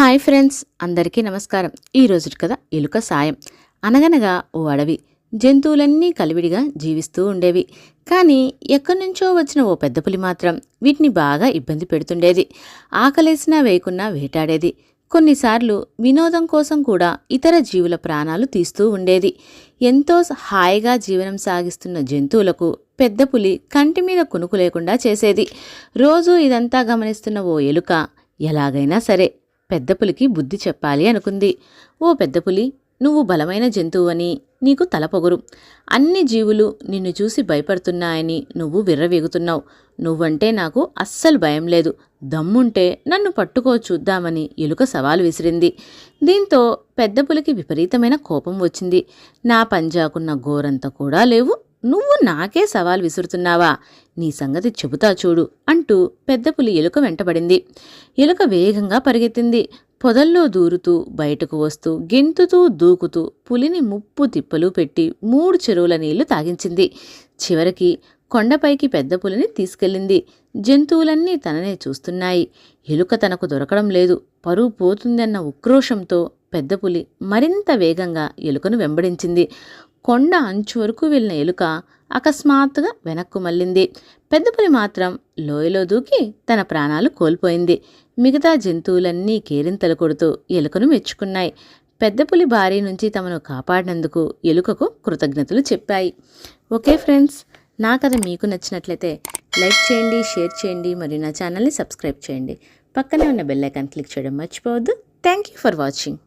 Hi friends, అందరికీ నమస్కారం. ఈ రోజు కథ ఎలుక సాయం. అనగనగా ఓ అడవి. జంతువులన్నీ కలివిడిగా జీవిస్తూ ఉండేవి. కానీ ఎక్కడి నుంచో వచ్చిన ఓ పెద్ద పులి మాత్రం వీటిని బాగా ఇబ్బంది పెడుతుండేది. ఆకలేసినా వేయకున్నా వేటాడేది. కొన్నిసార్లు వినోదం కోసం కూడా ఇతర జీవుల ప్రాణాలు తీస్తూ ఉండేది. ఎంతో హాయిగా జీవనం సాగిస్తున్న జంతువులకు పెద్ద పులి కంటి మీద కునుకు లేకుండా చేసేది. రోజూ ఇదంతా గమనిస్తున్న ఓ ఎలుక ఎలాగైనా సరే పెద్ద పులికి బుద్ధి చెప్పాలి అనుకుంది. ఓ పెద్ద పులి, నువ్వు బలమైన జంతువని, నీకు తలపొగరు. అన్ని జీవులు నిన్ను చూసి భయపడుతున్నాయని నువ్వు విర్రవీగుతున్నావు. నువ్వంటే నాకు అస్సలు భయం లేదు. దమ్ముంటే నన్ను పట్టుకో చూద్దామని ఎలుక సవాలు విసిరింది. దీంతో పెద్ద పులికి విపరీతమైన కోపం వచ్చింది. నా పంజాకున్న గోరంత కూడా లేవు, నువ్వు నాకే సవాల్ విసురుతున్నావా? నీ సంగతి చెబుతా చూడు అంటూ పెద్ద పులి ఎలుక వెంటబడింది. ఎలుక వేగంగా పరిగెత్తింది. పొదల్లో దూరుతూ బయటకు వస్తూ గెంతుతూ దూకుతూ పులిని ముప్పు తిప్పలు పెట్టి 3 చెరువుల నీళ్లు తాగించింది. చివరికి కొండపైకి పెద్ద పులిని తీసుకెళ్ళింది. జంతువులన్నీ తననే చూస్తున్నాయి. ఎలుక తనకు దొరకడం లేదు, పరువు పోతుందన్న ఉక్రోషంతో పెద్ద పులి మరింత వేగంగా ఎలుకను వెంబడించింది. కొండ అంచు వరకు వెళ్ళిన ఎలుక అకస్మాత్తుగా వెనక్కు మళ్ళింది. పెద్ద పులి మాత్రం లోయలో దూకి తన ప్రాణాలు కోల్పోయింది. మిగతా జంతువులన్నీ కేరింతలు కొడుతూ ఎలుకను మెచ్చుకున్నాయి. పెద్ద పులి బారి నుంచి తమను కాపాడినందుకు ఎలుకకు కృతజ్ఞతలు చెప్పాయి. ఓకే ఫ్రెండ్స్, నా కథ మీకు నచ్చినట్లయితే లైక్ చేయండి, షేర్ చేయండి, మరియు నా ఛానల్ని సబ్స్క్రైబ్ చేయండి. పక్కనే ఉన్న బెల్ ఐకాన్ క్లిక్ చేయడం మర్చిపోవద్దు. Thank you for watching.